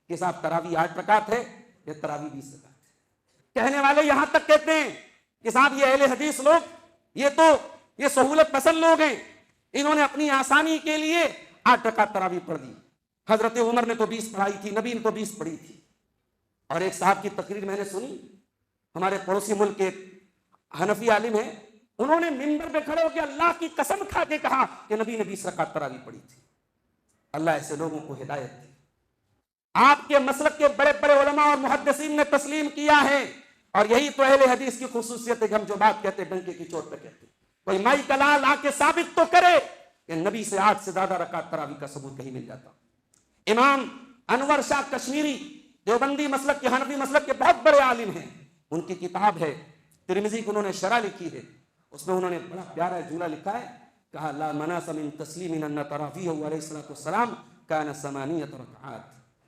کہ صاحب تراویح 8 رکعت ہے یا تراویح 20 رکعت ہے. کہنے والے یہاں تک کہتے ہیں کہ صاحب یہ اہل حدیث لوگ یہ سہولت پسند لوگ ہیں, انہوں نے اپنی آسانی کے لیے 8 رکعت تراویح پڑھ دی. حضرت عمر نے تو 20 پڑھائی تھی, نبی نے تو 20 پڑھی تھی. اور ایک صاحب کی تقریر میں نے سنی, ہمارے پڑوسی ملک کے حنفی عالم ہیں, انہوں نے منبر پہ کھڑے ہو کے اللہ کی قسم کھا کے کہا کہ نبی نے 20 رکعت تراویح پڑھی تھی. اللہ ایسے لوگوں کو ہدایت دی. آپ کے مسلک کے بڑے بڑے علماء اور محدثین نے تسلیم کیا ہے, اور یہی تو اہل حدیث کی خصوصیت ہے کہ ہم جو بات کہتے ہیں ڈنکے کی چوٹ پہ کہتے ہیں. کوئی مائی کلال آ کے ثابت تو کرے کہ نبی سے 8 سے زیادہ رکعت تراویح کا ثبوت کہیں مل جاتا. امام انور شاہ کشمیری دیوبندی مسلک کے حنفی مسلک کے بہت بڑے عالم ہیں, ان کی کتاب ہے ترمذی کی, انہوں نے شرح لکھی ہے, اس میں انہوں نے بڑا پیارا جملہ لکھا ہے, کہا لا مناس من تسلیم ان تراویح علیہ الصلوۃ والسلام کان 8 رکعات.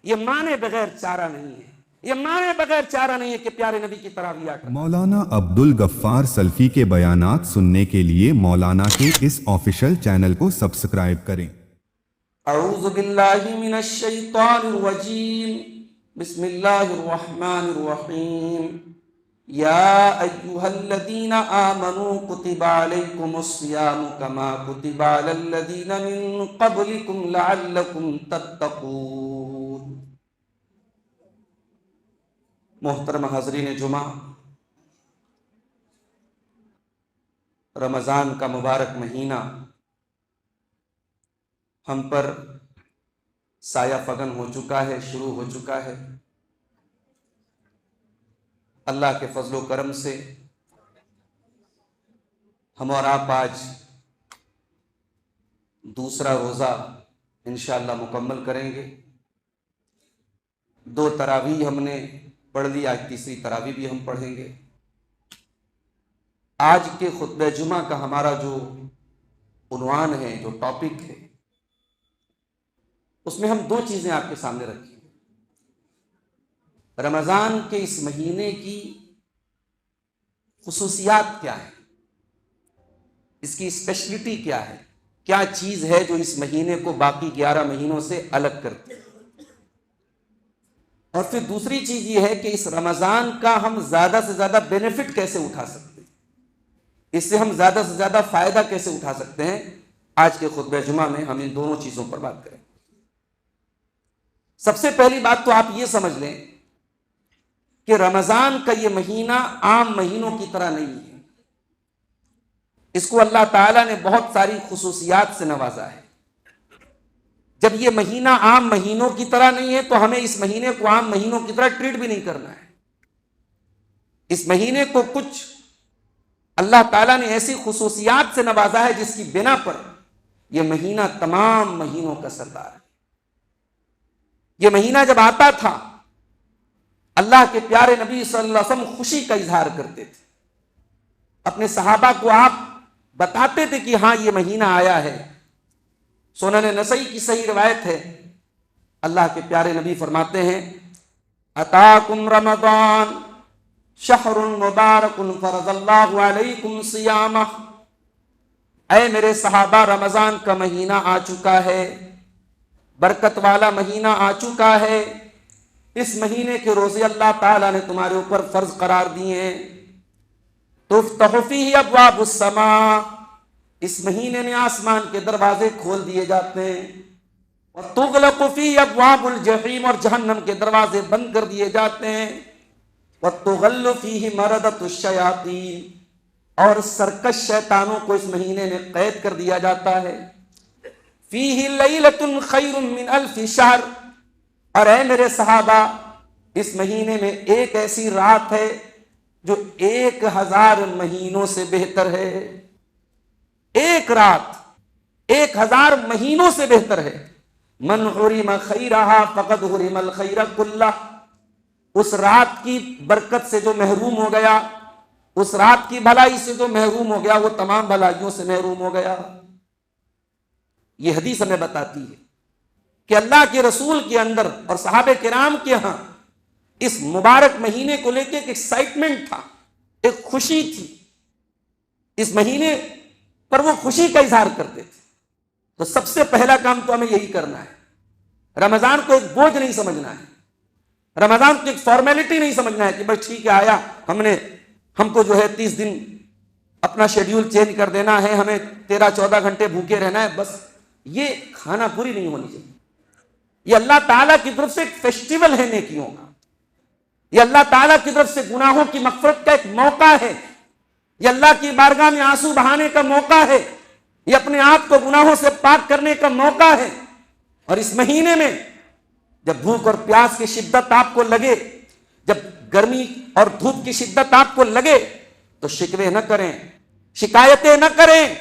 یہ مانے بغیر چارہ نہیں ہے, یہ مانے بغیر چارہ نہیں ہے کہ پیارے نبی کی تراویح. مولانا عبد الغفار سلفی کے بیانات سننے کے لیے مولانا کے اس آفیشل چینل کو سبسکرائب کریں. اعوذ باللہ من الشیطان الرجیم, بسم اللہ الرحمن الرحیم. یا ایہا الذین آمنوا کتب علیکم الصیام کما کتب علی الذین من قبلکم لعلکم تتقون. محترم حاضرین جمعہ, رمضان کا مبارک مہینہ ہم پر سایہ فگن ہو چکا ہے, شروع ہو چکا ہے. اللہ کے فضل و کرم سے ہم اور آپ آج دوسرا روزہ انشاءاللہ مکمل کریں گے. 2 تراویح ہم نے پڑھ لی, آج تیسری تراویح بھی ہم پڑھیں گے. آج کے خطبہ جمعہ کا ہمارا جو عنوان ہے, جو ٹاپک ہے, اس میں ہم 2 چیزیں آپ کے سامنے رکھیں. رمضان کے اس مہینے کی خصوصیات کیا ہے, اس کی اسپیشلٹی کیا ہے, کیا چیز ہے جو اس مہینے کو باقی 11 مہینوں سے الگ کرتی ہے. اور پھر دوسری چیز یہ ہے کہ اس رمضان کا ہم زیادہ سے زیادہ بینیفٹ کیسے اٹھا سکتے ہیں, اس سے ہم زیادہ سے زیادہ فائدہ کیسے اٹھا سکتے ہیں. آج کے خطبہ جمعہ میں ہم ان دونوں چیزوں پر بات کریں. سب سے پہلی بات تو آپ یہ سمجھ لیں کہ رمضان کا یہ مہینہ عام مہینوں کی طرح نہیں ہے. اس کو اللہ تعالیٰ نے بہت ساری خصوصیات سے نوازا ہے. جب یہ مہینہ عام مہینوں کی طرح نہیں ہے تو ہمیں اس مہینے کو عام مہینوں کی طرح ٹریٹ بھی نہیں کرنا ہے. اس مہینے کو کچھ اللہ تعالیٰ نے ایسی خصوصیات سے نوازا ہے جس کی بنا پر یہ مہینہ تمام مہینوں کا سردار ہے. یہ مہینہ جب آتا تھا, اللہ کے پیارے نبی صلی اللہ علیہ وسلم خوشی کا اظہار کرتے تھے. اپنے صحابہ کو آپ بتاتے تھے کہ ہاں یہ مہینہ آیا ہے. سنن نسائی کی صحیح روایت ہے, اللہ کے پیارے نبی فرماتے ہیں اتاکم رمضان شہر مبارک فرض اللہ علیکم صیامہ. اے میرے صحابہ, رمضان کا مہینہ آ چکا ہے, برکت والا مہینہ آ چکا ہے. اس مہینے کے روزے اللہ تعالیٰ نے تمہارے اوپر فرض قرار دیے ہیں. تفتح فیہ ابواب السماء, اس مہینے میں آسمان کے دروازے کھول دیے جاتے ہیں. وتغلق فیہ ابواب الجحیم, اور جہنم کے دروازے بند کر دیے جاتے ہیں. وتغل فیہ مردۃ الشیاطین, اور سرکش شیطانوں کو اس مہینے میں قید کر دیا جاتا ہے. فیہ لیلۃ خیر من الف شہر, اور اے میرے صحابہ, اس مہینے میں ایک ایسی رات ہے جو 1000 مہینوں سے بہتر ہے. ایک رات 1000 مہینوں سے بہتر ہے. من حرم خیرہا فقد حرم الخیر کلہ. اس رات کی برکت سے جو محروم ہو گیا, اس رات کی بھلائی سے جو محروم ہو گیا, وہ تمام بھلائیوں سے محروم ہو گیا. یہ حدیث ہمیں بتاتی ہے کہ اللہ کے رسول کے اندر اور صحابہ کرام کے ہاں اس مبارک مہینے کو لے کے ایک ایکسائٹمنٹ تھا, ایک خوشی تھی. اس مہینے پر وہ خوشی کا اظہار کرتے تھے. تو سب سے پہلا کام تو ہمیں یہی کرنا ہے, رمضان کو ایک بوجھ نہیں سمجھنا ہے. رمضان کو ایک فارمیلٹی نہیں سمجھنا ہے کہ بس ٹھیک ہے آیا, ہم کو جو ہے 30 دن اپنا شیڈیول چینج کر دینا ہے, ہمیں 13-14 گھنٹے بھوکے رہنا ہے بس. یہ کھانا پوری نہیں ہونی چاہیے. یہ اللہ تعالیٰ کی طرف سے ایک فیسٹیول ہے نیکیوں کا. یہ اللہ تعالیٰ کی طرف سے گناہوں کی مغفرت کا ایک موقع ہے. یہ اللہ کی بارگاہ میں آنسو بہانے کا موقع ہے. یہ اپنے آپ کو گناہوں سے پاک کرنے کا موقع ہے. اور اس مہینے میں جب بھوک اور پیاس کی شدت آپ کو لگے, جب گرمی اور دھوپ کی شدت آپ کو لگے, تو شکوے نہ کریں, شکایتیں نہ کریں,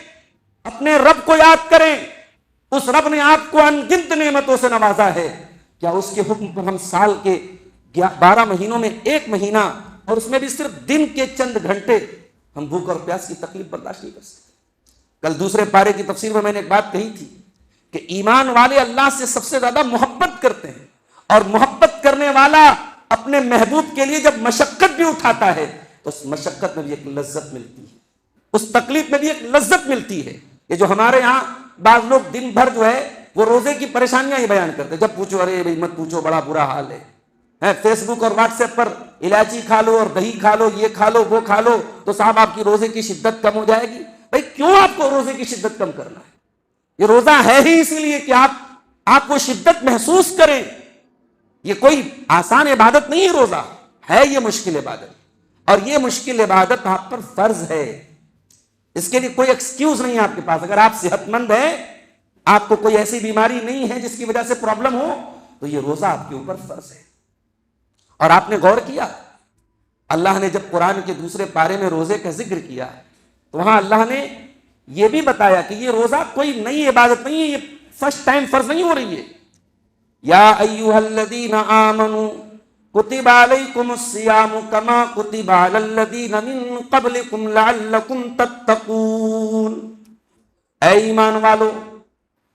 اپنے رب کو یاد کریں. اس رب نے آپ کو انگنت نعمتوں سے نوازا ہے. کیا اس کے حکم پر ہم سال کے 12 مہینوں میں ایک مہینہ, اور اس میں بھی صرف دن کے چند گھنٹے, ہم بھوک اور پیاس کی تکلیف برداشت نہیں کر سکتے؟ کل دوسرے پارے کی تفسیر میں نے ایک بات کہی تھی کہ ایمان والے اللہ سے سب سے زیادہ محبت کرتے ہیں, اور محبت کرنے والا اپنے محبوب کے لیے جب مشقت بھی اٹھاتا ہے تو اس مشقت میں بھی ایک لذت ملتی ہے, اس تکلیف میں بھی ایک لذت ملتی ہے. یہ جو ہمارے یہاں بعض لوگ دن بھر جو ہے وہ روزے کی پریشانیاں ہی بیان کرتے ہیں, جب پوچھو ارے بھائی مت پوچھو بڑا برا حال ہے, فیس بک اور واٹس ایپ پر الائچی کھا لو اور دہی کھا لو, یہ کھا لو وہ کھا لو تو صاحب آپ کی روزے کی شدت کم ہو جائے گی. بھائی کیوں آپ کو روزے کی شدت کم کرنا ہے؟ یہ روزہ ہے ہی اسی لیے کہ آپ کو شدت محسوس کریں. یہ کوئی آسان عبادت نہیں ہے, روزہ ہے یہ مشکل عبادت, اور یہ مشکل عبادت آپ پر فرض ہے. اس کے لیے کوئی ایکسکیوز نہیں ہے آپ کے پاس. اگر آپ صحت مند ہیں, آپ کو کوئی ایسی بیماری نہیں ہے جس کی وجہ سے پرابلم ہو, تو یہ روزہ آپ کے اوپر فرض ہے. اور آپ نے غور کیا, اللہ نے جب قرآن کے دوسرے پارے میں روزے کا ذکر کیا تو وہاں اللہ نے یہ بھی بتایا کہ یہ روزہ کوئی نئی عبادت نہیں ہے, یہ فرسٹ ٹائم فرض نہیں ہو رہی ہے. یا ایھا الذین آمنوا کتب علیکم الصیام کما کتب علی الذین من قبلکم لعلکم تتقون. اے ایمان والو,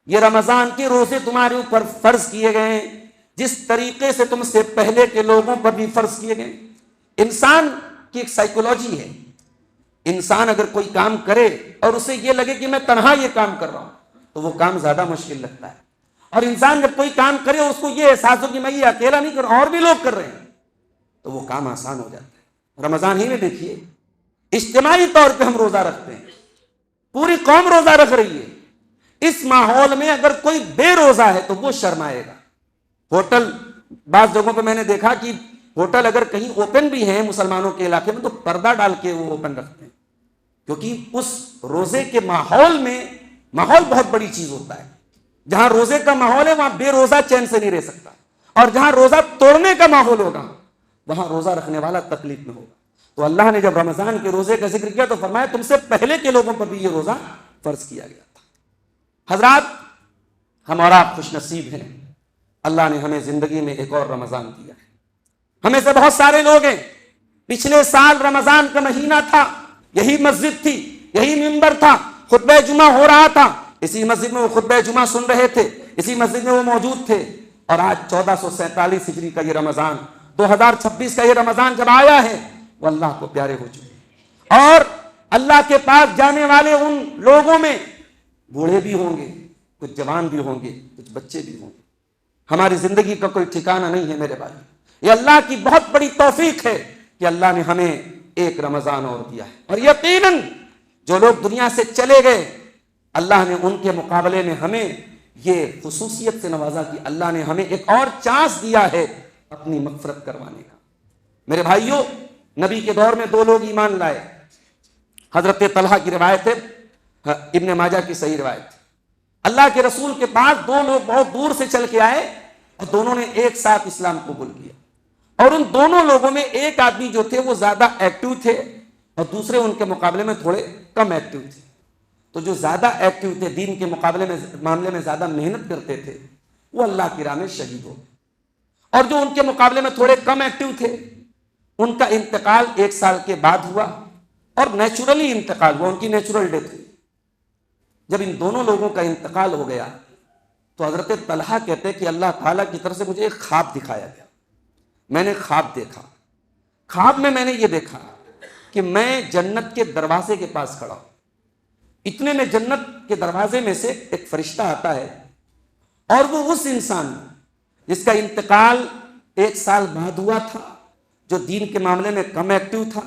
یہ رمضان کے روزے تمہارے اوپر فرض کیے گئے ہیں جس طریقے سے تم سے پہلے کے لوگوں پر بھی فرض کیے گئے. انسان کی ایک سائیکولوجی ہے, انسان اگر کوئی کام کرے اور اسے یہ لگے کہ میں تنہا یہ کام کر رہا ہوں تو وہ کام زیادہ مشکل لگتا ہے, اور انسان جب کوئی کام کرے اور اس کو یہ احساس ہو کہ میں یہ اکیلا نہیں کر رہا ہوں اور بھی لوگ کر رہے ہیں تو وہ کام آسان ہو جاتا ہے. رمضان ہی میں دیکھیے اجتماعی طور پہ ہم روزہ رکھتے ہیں, پوری قوم روزہ رکھ رہی ہے. اس ماحول میں اگر کوئی بے روزہ ہے تو وہ شرمائے گا. ہوٹل, بعض جگہوں پہ میں نے دیکھا کہ ہوٹل اگر کہیں اوپن بھی ہیں مسلمانوں کے علاقے میں تو پردہ ڈال کے وہ اوپن رکھتے ہیں, کیونکہ اس روزے کے ماحول میں, ماحول بہت بڑی چیز ہوتا ہے. جہاں روزے کا ماحول ہے وہاں بے روزہ چین سے نہیں رہ سکتا, اور جہاں روزہ توڑنے کا ماحول ہوگا وہاں روزہ رکھنے والا تکلیف میں ہوگا. تو اللہ نے جب رمضان کے روزے کا ذکر کیا تو فرمایا تم سے پہلے کے لوگوں پر بھی یہ روزہ فرض کیا گیا تھا. حضرات, ہم اور آپ خوش نصیب ہیں, اللہ نے ہمیں زندگی میں ایک اور رمضان دیا ہے. ہمیں سے بہت سارے لوگ ہیں, پچھلے سال رمضان کا مہینہ تھا, یہی مسجد تھی, یہی منبر تھا, خطبہ جمعہ ہو رہا تھا, اسی مسجد میں وہ خطبہ جمعہ سن رہے تھے, اسی مسجد میں وہ موجود تھے, اور آج 1447 ہجری کا یہ رمضان, 2026 کا یہ رمضان جب آیا ہے وہ اللہ کو پیارے ہو چکے ہیں. اور اللہ کے پاس جانے والے ان لوگوں میں بوڑھے بھی ہوں گے, کچھ جوان بھی ہوں گے, کچھ بچے بھی ہوں گے. ہماری زندگی کا کوئی ٹھکانہ نہیں ہے میرے بھائی. یہ اللہ کی بہت بڑی توفیق ہے کہ اللہ نے ہمیں ایک رمضان اور دیا ہے. اور یقیناً جو لوگ دنیا سے چلے گئے اللہ نے ان کے مقابلے میں ہمیں یہ خصوصیت سے نوازا کہ اللہ نے ہمیں ایک اور چانس دیا ہے اپنی مغفرت کروانے کا. میرے بھائیوں, نبی کے دور میں 2 لوگ ایمان لائے. حضرت طلحہ کی روایت ہے, ابن ماجہ کی صحیح روایت. اللہ کے رسول کے پاس 2 لوگ بہت دور سے چل کے آئے اور دونوں نے ایک ساتھ اسلام قبول کیا. اور ان دونوں لوگوں میں ایک آدمی جو تھے وہ زیادہ ایکٹیو تھے اور دوسرے ان کے مقابلے میں تھوڑے کم ایکٹیو تھے. تو جو زیادہ ایکٹیو تھے, دین کے مقابلے میں معاملے میں زیادہ محنت کرتے تھے, وہ اللہ کی راہ میں شہید ہو گئے. اور جو ان کے مقابلے میں تھوڑے کم ایکٹیو تھے ان کا انتقال 1 سال کے بعد ہوا, اور نیچرلی انتقال ہوا, ان کی نیچرل ڈیتھ ہوئی. جب ان دونوں لوگوں کا انتقال ہو گیا تو حضرت طلحہ کہتے کہ اللہ تعالیٰ کی طرف سے مجھے ایک خواب دکھایا گیا. میں نے خواب دیکھا, خواب میں نے یہ دیکھا کہ میں جنت کے دروازے کے پاس کھڑا ہوں. اتنے میں جنت کے دروازے میں سے ایک فرشتہ آتا ہے اور وہ اس انسان جس کا انتقال 1 سال بعد ہوا تھا، جو دین کے معاملے میں کم ایکٹیو تھا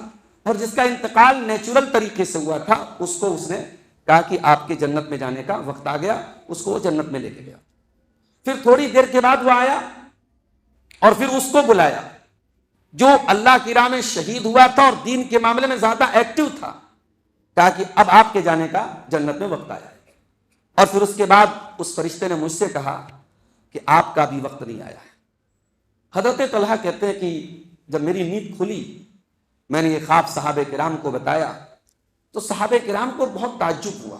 اور جس کا انتقال نیچرل طریقے سے ہوا تھا، اس کو اس نے کہا کہ آپ کے جنت میں جانے کا وقت آ گیا، اس کو وہ جنت میں لے کے گیا۔ پھر تھوڑی دیر کے بعد وہ آیا اور پھر اس کو بلایا جو اللہ کی راہ میں شہید ہوا تھا اور دین کے معاملے میں زیادہ ایکٹیو تھا، کہا کہ اب آپ کے جانے کا جنت میں وقت آیا ہے۔ اور پھر اس کے بعد اس فرشتے نے مجھ سے کہا کہ آپ کا بھی وقت نہیں آیا ہے۔ حضرت طلحہ کہتے ہیں کہ جب میری نیند کھلی، میں نے یہ خواب صحابہ کرام کو بتایا تو صحابہ کرام کو بہت تعجب ہوا،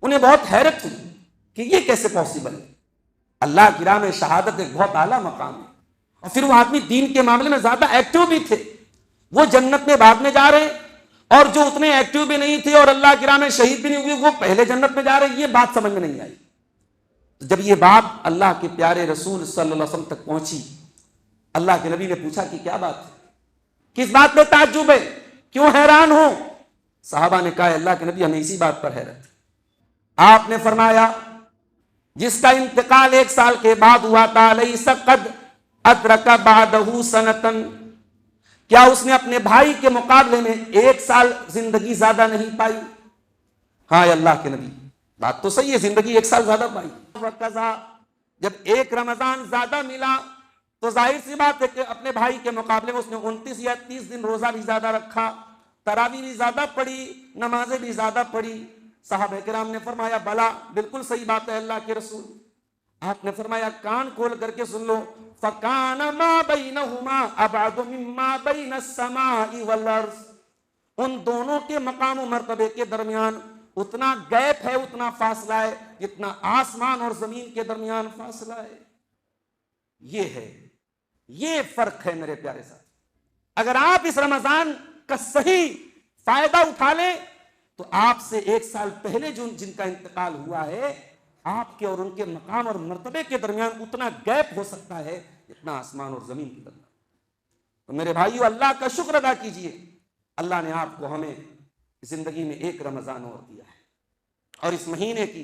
انہیں بہت حیرت ہوئی کہ یہ کیسے پاسبل ہے۔ اللہ کی راہ میں شہادت ایک بہت اعلیٰ مقام ہے، اور پھر وہ آدمی دین کے معاملے میں زیادہ ایکٹیو بھی تھے، وہ جنت میں بعد میں جا رہے ہیں، اور جو اتنے ایکٹیو بھی نہیں تھے اور اللہ کی راہ میں شہید بھی نہیں ہوئے وہ پہلے جنت میں جا رہے ہیں۔ یہ بات سمجھ میں نہیں آئی۔ جب یہ بات اللہ کے پیارے رسول صلی اللہ علیہ وسلم تک پہنچی، اللہ کے نبی نے پوچھا کہ کیا بات ہے، کس بات میں تعجب ہے، کیوں حیران ہو؟ صحابہ نے کہا اللہ کے نبی ہمیں اسی بات پر حیرت ہے۔ آپ نے فرمایا جس کا انتقال 1 سال کے بعد ہوا تھا، لیس قد ادرک بعدہ سنتن، کیا اس نے اپنے بھائی کے مقابلے میں 1 سال زندگی زیادہ نہیں پائی؟ ہاں اللہ کے نبی، بات تو صحیح ہے، زندگی 1 سال زیادہ پائی۔ وقضا، جب 1 رمضان زیادہ ملا تو ظاہر سی بات ہے کہ اپنے بھائی کے مقابلے میں اس نے 29 یا 30 دن روزہ بھی زیادہ رکھا، تراویح بھی زیادہ پڑھی، نمازیں بھی زیادہ پڑھی۔ صحابہ کرام نے فرمایا بلا، بالکل صحیح بات ہے اللہ کے رسول۔ آپ نے فرمایا کان کھول کر کے سن لو، فَكَانَ مَا بَيْنَهُمَا أَبْعَدُ مِمَّا بَيْنَ السَّمَاءِ وَالْأَرْضِ، ان دونوں کے مقام و مرتبے کے درمیان اتنا گیپ ہے، اتنا فاصلہ ہے جتنا آسمان اور زمین کے درمیان فاصلہ ہے۔ یہ ہے، یہ فرق ہے میرے پیارے ساتھ۔ اگر آپ اس رمضان کا صحیح فائدہ اٹھا لیں تو آپ سے 1 سال پہلے جن کا انتقال ہوا ہے، آپ کے اور ان کے مقام اور مرتبے کے درمیان اتنا گیپ ہو سکتا ہے جتنا آسمان اور زمین کے درمیان۔ تو میرے بھائیو، اللہ کا شکر ادا کیجئے، اللہ نے آپ کو ہمیں زندگی میں 1 رمضان اور دیا ہے، اور اس مہینے کی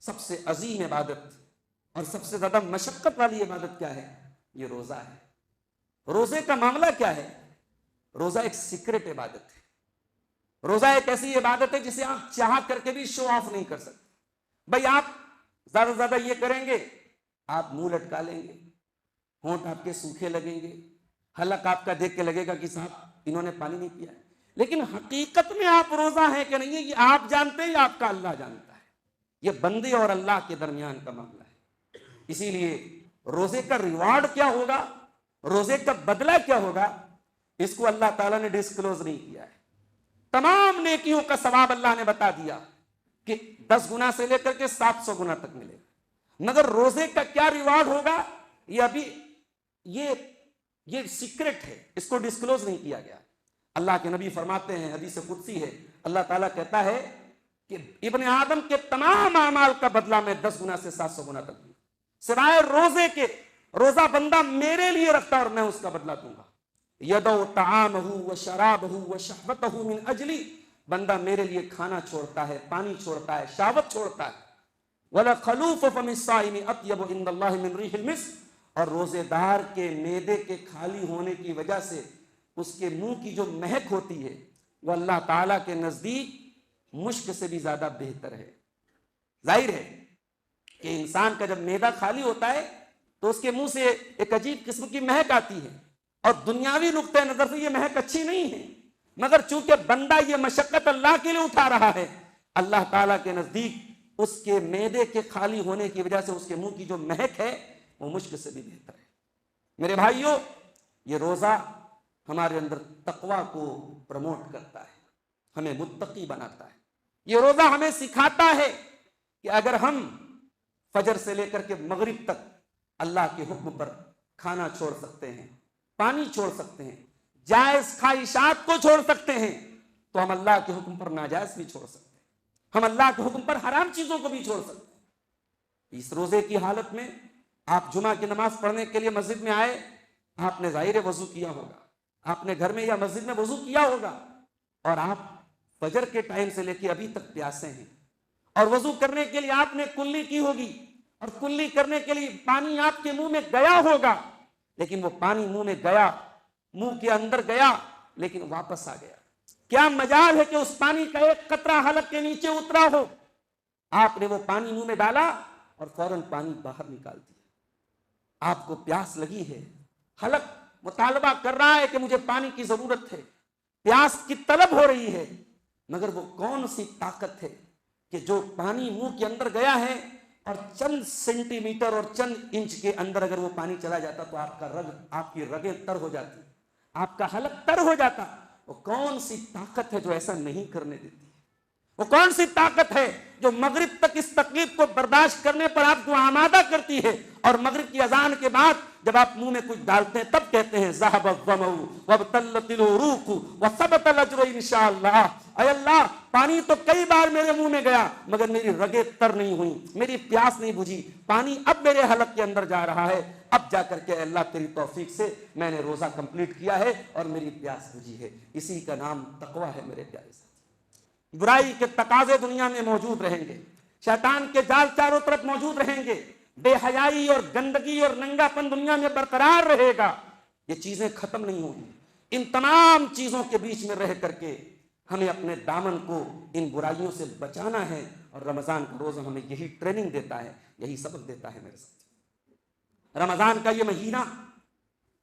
سب سے عظیم عبادت اور سب سے زیادہ مشقت والی عبادت کیا ہے؟ یہ روزہ ہے۔ روزے کا معاملہ کیا ہے؟ روزہ ایک سیکرٹ عبادت ہے۔ روزہ ایک ایسی عبادت ہے جسے آپ چاہ کر کے بھی شو آف نہیں کر سکتے۔ بھائی آپ زیادہ سے زیادہ یہ کریں گے، آپ منہ لٹکا لیں گے، ہونٹ آپ کے سوکھے لگیں گے، حلق آپ کا دیکھ کے لگے گا کہ صاحب انہوں نے پانی نہیں پیا ہے، لیکن حقیقت میں آپ روزہ ہیں کہ نہیں ہے یہ آپ جانتے ہیں یا آپ کا اللہ جانتا ہے۔ یہ بندے اور اللہ کے درمیان کا معاملہ ہے۔ اسی لیے روزے کا ریوارڈ کیا ہوگا، روزے کا بدلہ کیا ہوگا، اس کو اللہ تعالیٰ نے ڈسکلوز نہیں کیا ہے۔ تمام نیکیوں کا ثواب اللہ نے بتا دیا کہ 10 گنا سے لے کر کے 700 گنا تک ملے گا، مگر روزے کا کیا ریوارڈ ہوگا یہ ابھی یہ سیکرٹ ہے، اس کو ڈسکلوز نہیں کیا گیا۔ اللہ کے نبی فرماتے ہیں، حدیث قدسی ہے، اللہ تعالیٰ کہتا ہے کہ ابن آدم کے تمام اعمال کا بدلہ میں 10 گنا سے 700 گنا تک دوں، سوائے روزے کے۔ روزہ بندہ میرے لیے رکھتا اور میں اس کا بدلہ دوں گا۔ یدعو طعامہ وشرابہ وشہوتہ من اجلی، بندہ میرے لیے کھانا چھوڑتا ہے، پانی چھوڑتا ہے، شہوت چھوڑتا ہے۔ وَلَخَلُوفُ فَمِ الصَّائِمِ أَطْيَبُ عِندَ اللَّهِ مِن رِيحِ الْمِسْكِ، اور روزے دار کے معدے کے خالی ہونے کی وجہ سے اس کے منہ کی جو مہک ہوتی ہے وہ اللہ تعالیٰ کے نزدیک مشک سے بھی زیادہ بہتر ہے۔ ظاہر ہے کہ انسان کا جب معدہ خالی ہوتا ہے تو اس کے منہ سے ایک عجیب قسم کی مہک آتی ہے، اور دنیاوی نقطۂ نظر سے یہ مہک اچھی نہیں ہے، مگر چونکہ بندہ یہ مشقت اللہ کے لیے اٹھا رہا ہے، اللہ تعالیٰ کے نزدیک اس کے معدے کے خالی ہونے کی وجہ سے اس کے منہ کی جو مہک ہے وہ مشک سے بھی بہتر ہے۔ میرے بھائیوں، یہ روزہ ہمارے اندر تقویٰ کو پروموٹ کرتا ہے، ہمیں متقی بناتا ہے۔ یہ روزہ ہمیں سکھاتا ہے کہ اگر ہم فجر سے لے کر کے مغرب تک اللہ کے حکم پر کھانا چھوڑ سکتے ہیں، پانی چھوڑ سکتے ہیں، جائز خواہشات کو چھوڑ سکتے ہیں، تو ہم اللہ کے حکم پر ناجائز بھی چھوڑ سکتے ہیں، ہم اللہ کے حکم پر حرام چیزوں کو بھی چھوڑ سکتے ہیں۔ اس روزے کی حالت میں آپ جمعہ کی نماز پڑھنے کے لیے مسجد میں آئے، آپ نے ظاہر وضو کیا ہوگا، آپ نے گھر میں یا مسجد میں وضو کیا ہوگا، اور آپ فجر کے ٹائم سے لے کے ابھی تک پیاسے ہیں، اور وضو کرنے کے لیے آپ نے کلی کی ہوگی، اور کلی کرنے کے لیے پانی آپ کے منہ میں گیا ہوگا، لیکن وہ پانی منہ میں گیا، منہ کے اندر گیا لیکن واپس آ گیا۔ کیا مجال ہے کہ اس پانی کا ایک قطرہ حلق کے نیچے اترا ہو؟ آپ نے وہ پانی منہ میں ڈالا اور فوراً پانی باہر نکال دیا۔ آپ کو پیاس لگی ہے، حلق مطالبہ کر رہا ہے کہ مجھے پانی کی ضرورت ہے، پیاس کی طلب ہو رہی ہے، مگر وہ کون سی طاقت ہے کہ جو پانی منہ کے اندر گیا ہے اور چند سینٹی میٹر اور چند انچ کے اندر اگر وہ پانی چلا جاتا تو آپ کی رگیں تر ہو جاتی، آپ کا حلق تر ہو جاتا۔ وہ کون سی طاقت ہے جو ایسا نہیں کرنے دیتی؟ وہ کون سی طاقت ہے جو مغرب تک اس تکلیف کو برداشت کرنے پر آپ کو آمادہ کرتی ہے، اور مغرب کی اذان کے بعد جب آپ منہ میں کچھ ڈالتے ہیں تب کہتے ہیں ذهب الظمأ وابتلت العروق وثبت الاجر انشاءاللہ۔ اے اللہ، پانی تو کئی بار میرے منہ میں گیا مگر میری رگیں تر نہیں ہوئی، میری پیاس نہیں بجھی، پانی اب میرے حلق کے اندر جا رہا ہے، اب جا کر کے اللہ تیری توفیق سے میں نے روزہ کمپلیٹ کیا ہے اور میری پیاس بجھی ہے۔ اسی کا نام تقویٰ ہے میرے پیارے ساتھی۔ برائی کے تقاضے دنیا میں موجود رہیں گے، شیطان کے جال چاروں طرف موجود رہیں گے، بے حیائی اور گندگی اور ننگا پن دنیا میں برقرار رہے گا، یہ چیزیں ختم نہیں ہوں گی۔ ان تمام چیزوں کے بیچ میں رہ کر کے ہمیں اپنے دامن کو ان برائیوں سے بچانا ہے، اور رمضان کا روزہ ہمیں یہی ٹریننگ دیتا ہے، یہی سبق دیتا ہے میرے ساتھ۔ رمضان کا یہ مہینہ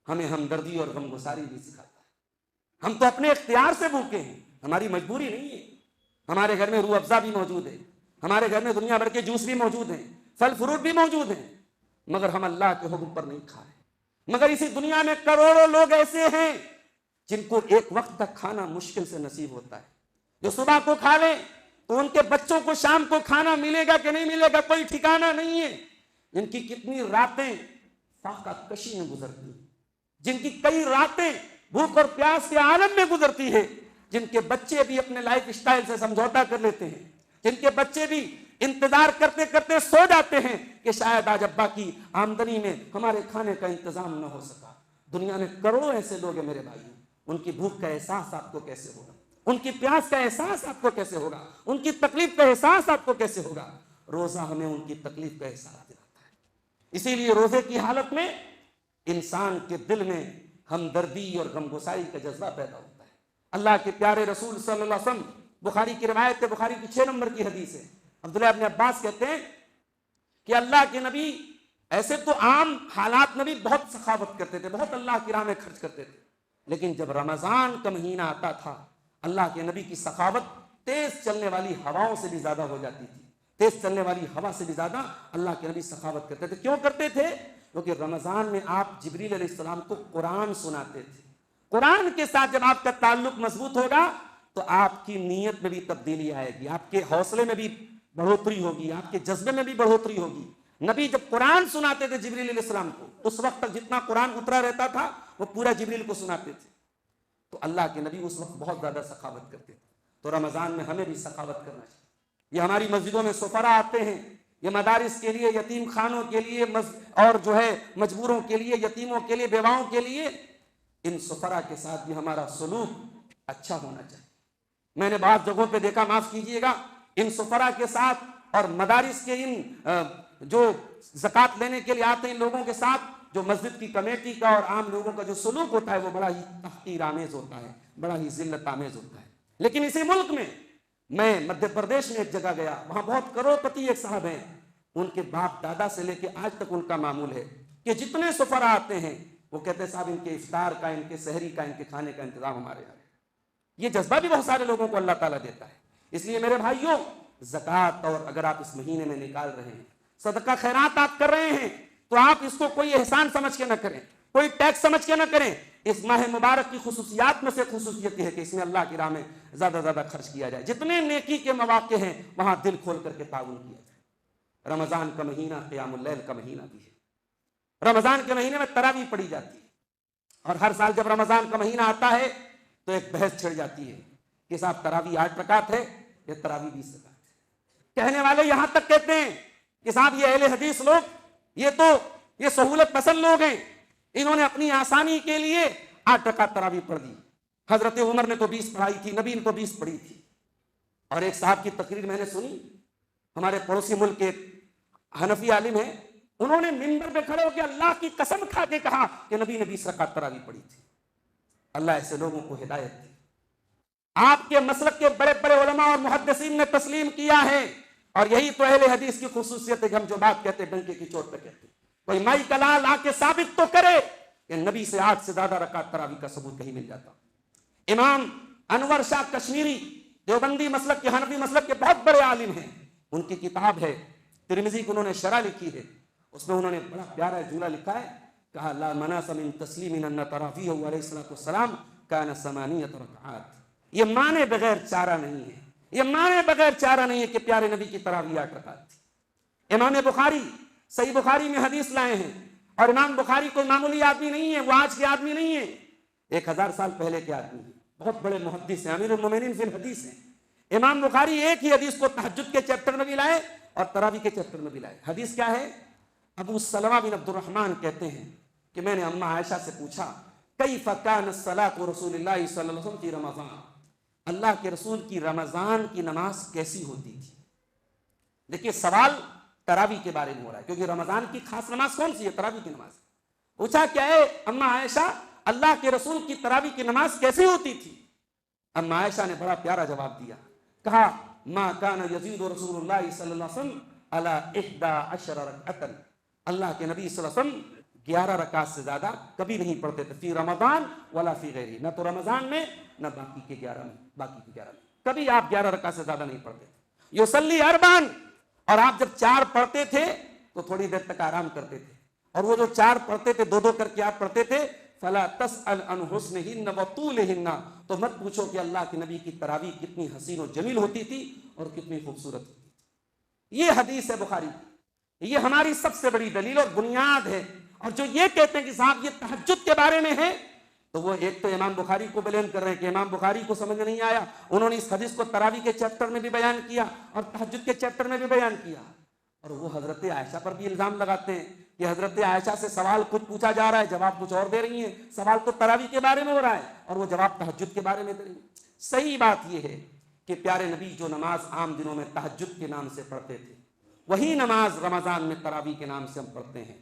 ہمیں ہمدردی اور غمگساری بھی سکھاتا ہے۔ ہم تو اپنے اختیار سے بھوکے ہیں، ہماری مجبوری نہیں ہے۔ ہمارے گھر میں روح افزا بھی موجود ہے، ہمارے گھر میں دنیا بھر کے جوس بھی موجود ہیں، پھل فروٹ بھی موجود ہیں، مگر ہم اللہ کے حکم پر نہیں کھائے۔ مگر اسی دنیا میں کروڑوں لوگ ایسے ہیں جن کو ایک وقت تک کھانا مشکل سے نصیب ہوتا ہے، جو صبح کو کھا لیں تو ان کے بچوں کو شام کو کھانا ملے گا کہ نہیں ملے گا کوئی ٹھکانہ نہیں ہے۔ جن کی کتنی راتیں فاقہ کشی میں گزرتی ہیں، جن کی کئی راتیں بھوک اور پیاس کے عالم میں گزرتی ہے، جن کے بچے بھی اپنے لائف اسٹائل سے سمجھوتا کر لیتے ہیں، جن کے بچے بھی انتظار کرتے کرتے سو جاتے ہیں کہ شاید آج ابا کی آمدنی میں ہمارے کھانے کا انتظام نہ ہو سکا۔ دنیا میں کروڑوں ایسے لوگ ہیں میرے بھائی، ان کی بھوک کا احساس آپ کو کیسے ہوگا؟ ان کی پیاس کا احساس آپ کو کیسے ہوگا؟ ان کی تکلیف کا احساس آپ کو کیسے ہوگا؟ روزہ ہمیں ان کی تکلیف کا احساس دلاتا ہے۔ اسی لیے روزے کی حالت میں انسان کے دل میں ہمدردی اور غمگساری کا جذبہ پیدا ہوتا ہے۔ اللہ کے پیارے رسول صلی اللہ علیہ وسلم، بخاری کی روایت ہے، بخاری کی 6 نمبر کی حدیث ہے، عبداللہ ابن عباس کہتے ہیں کہ اللہ کے نبی ایسے تو عام حالات میں بھی بہت سخاوت کرتے تھے، بہت اللہ کی راہ میں خرچ کرتے تھے، لیکن جب رمضان کا مہینہ آتا تھا اللہ کے نبی کی سخاوت تیز چلنے والی ہواؤں سے بھی زیادہ ہو جاتی تھی۔ تیز چلنے والی ہوا سے بھی زیادہ اللہ کے نبی سخاوت کرتے تھے۔ کیوں کرتے تھے؟ کیونکہ رمضان میں آپ جبریل علیہ السلام کو قرآن سناتے تھے۔ قرآن کے ساتھ جب آپ کا تعلق مضبوط ہوگا تو آپ کی نیت میں بھی تبدیلی آئے گی، آپ کے حوصلے میں بھی بڑھوتری ہوگی، آپ کے جذبے میں بھی بڑھوتری ہوگی۔ نبی جب قرآن سناتے تھے جبریل علیہ السلام کو، اس وقت تک جتنا قرآن اترا رہتا تھا وہ پورا جبریل کو سناتے تھے، تو اللہ کے نبی اس وقت بہت زیادہ سخاوت کرتے تھے۔ تو رمضان میں ہمیں بھی سخاوت کرنا چاہیے۔ یہ ہماری مسجدوں میں سفراء آتے ہیں، یہ مدارس کے لیے، یتیم خانوں کے لیے، اور جو ہے مجبوروں کے لیے، یتیموں کے لیے، بیواؤں کے لیے، ان سفراء کے ساتھ بھی ہمارا سلوک اچھا ہونا چاہیے۔ میں نے بعض جگہوں پہ دیکھا، معاف کیجئے گا، ان سفراء کے ساتھ اور مدارس کے ان جو زکوٰۃ لینے کے لیے آتے ہیں لوگوں کے ساتھ جو مسجد کی کمیٹی کا اور عام لوگوں کا جو سلوک ہوتا ہے وہ بڑا ہی تحقیر آمیز ہوتا ہے، بڑا ہی ذلت آمیز ہوتا ہے۔ لیکن اسی ملک میں مدھیہ پردیش میں ایک جگہ گیا، وہاں بہت کروڑپتی ایک صاحب ہیں، ان کے باپ دادا سے لے کے آج تک ان کا معمول ہے کہ جتنے سفراء آتے ہیں وہ کہتے ہیں صاحب ان کے افطار کا، ان کے سحری کا، ان کے کھانے کا انتظام ہمارے یہاں ہے۔ یہ جذبہ بھی بہت سارے لوگوں کو اللہ تعالیٰ دیتا ہے۔ اس لیے میرے بھائیوں، زکوٰۃ اور اگر آپ اس مہینے میں نکال رہے ہیں، صدقہ خیرات آپ کر رہے ہیں، تو آپ اس کو کوئی احسان سمجھ کے نہ کریں، کوئی ٹیکس سمجھ کے نہ کریں۔ اس ماہ مبارک کی خصوصیات میں سے خصوصیت یہ ہے کہ اس میں اللہ کی راہ میں زیادہ زیادہ خرچ کیا جائے، جتنے نیکی کے مواقع ہیں وہاں دل کھول کر کے تعاون کیا جائے۔ رمضان کا مہینہ قیام اللیل کا مہینہ بھی ہے۔ رمضان کے مہینے میں تراویح پڑھی جاتی ہے، اور ہر سال جب رمضان کا مہینہ آتا ہے تو ایک بحث چھڑ جاتی ہے کہ صاحب تراویح 8 رکعت ہے یا تراویح 20 رکعت ہے۔ کہنے والے یہاں تک کہتے ہیں کہ صاحب یہ اہل حدیث لوگ یہ سہولت پسند لوگ ہیں، انہوں نے اپنی آسانی کے لیے 8 رکعت تراویح پڑھ دی۔ حضرت عمر نے تو 20 پڑھائی تھی، نبی نے تو 20 پڑھی تھی۔ اور ایک صاحب کی تقریر میں نے سنی، ہمارے پڑوسی ملک کے حنفی عالم ہیں، انہوں نے منبر پہ کھڑے ہو کے اللہ کی قسم کھا کے کہا کہ نبی نے 20 رکعت تراویح پڑھی تھی. اللہ ایسے لوگوں کو ہدایت دی. آپ کے مسلک کے بڑے بڑے علماء اور محدثین نے تسلیم کیا ہے. اور یہی تو اہل حدیث کی خصوصیت ہے کہ ہم جو بات کہتے ہیں ڈنکے کی چوٹ پہ کہتے ہیں. کوئی مائی کلال آ کے ثابت تو کرے کہ نبی سے 8 سے زیادہ رکعت تراویح کا ثبوت کہیں مل جاتا. امام انور شاہ کشمیری دیوبندی مسلک کے حنفی مسلک کے بہت بڑے عالم ہیں. ان کی کتاب ہے ترمذی کی انہوں نے شرح لکھی ہے. اس میں انہوں نے بڑا پیارا جملہ لکھا ہے. کہا لا مناس من تسلیم ان تراویح علیہ الصلوۃ والسلام کان 8 رکعات. یہ مانے بغیر چارہ نہیں ہے. یہ مانے بغیر چارہ نہیں ہے کہ پیارے نبی کی تراویح 8 رکعت تھی. امام بخاری صحیح بخاری میں حدیث لائے ہیں. اور امام بخاری کوئی معمولی آدمی نہیں ہے. وہ آج کے آدمی نہیں ہے. 1000 سال پہلے کے آدمی ہیں. بہت بڑے محدث ہیں. امیر المومنین فی الحدیث ہیں. امام بخاری ایک ہی حدیث کو تہجد کے چیپٹر میں بھی لائے اور تراویح کے چیپٹر میں بھی لائے. حدیث کیا ہے؟ ابو سلمہ بن عبد الرحمن کہتے ہیں کہ میں نے اماں عائشہ سے پوچھا کیف کان الصلاۃ رسول اللہ صلی اللہ علیہ وسلم فی رمضان. اللہ کے رسول کی رمضان کی نماز کیسی ہوتی تھی. دیکھیے سوال تراویح کے بارے میں ہو رہا ہے کیونکہ رمضان کی خاص نماز کون سی ہے؟ تراویح کی نماز. پوچھا کیا ہے اماں عائشہ اللہ کے رسول کی تراویح کی نماز کیسی ہوتی تھی؟ اماں عائشہ نے بڑا پیارا جواب دیا. کہا ما کان یزید رسول اللہ صلی اللہ علیہ وسلم علی 11 رکعۃ. اللہ کے نبی صلی اللہ علیہ وسلم 11 رکعت سے زیادہ کبھی نہیں پڑھتے تھے. فی رمضان ولا فی غیرہ. نہ تو رمضان میں نہ باقی کے 11 میں. کبھی آپ 11 رکعت سے زیادہ نہیں پڑھتے تھے. یصلی اربعا. اور آپ جب 4 پڑھتے تھے تو تھوڑی دیر تک آرام کرتے تھے. اور وہ جو 4 پڑھتے تھے 2 کر کے آپ پڑھتے تھے. فلا تسأل عن حسنہن وطولہن. تو مت پوچھو کہ اللہ کے نبی کی تراویح کتنی حسین و جمیل ہوتی تھی اور کتنی خوبصورت ہوتی تھی. یہ حدیث ہے بخاری کی. یہ ہماری سب سے بڑی دلیل اور بنیاد ہے. اور جو یہ کہتے ہیں کہ صاحب یہ تہجد کے بارے میں ہے تو وہ ایک تو امام بخاری کو بلیم کر رہے ہیں کہ امام بخاری کو سمجھ نہیں آیا. انہوں نے اس حدیث کو تراویح کے چیپٹر میں بھی بیان کیا اور تہجد کے چیپٹر میں بھی بیان کیا. اور وہ حضرت عائشہ پر بھی الزام لگاتے ہیں کہ حضرت عائشہ سے سوال کچھ پوچھا جا رہا ہے جواب کچھ اور دے رہی ہیں. سوال تو تراویح کے بارے میں ہو رہا ہے اور وہ جواب تہجد کے بارے میں دے رہی ہیں. صحیح بات یہ ہے کہ پیارے نبی جو نماز عام دنوں میں تہجد کے نام سے پڑھتے تھے وہی نماز رمضان میں تراویح کے نام سے ہم پڑھتے ہیں.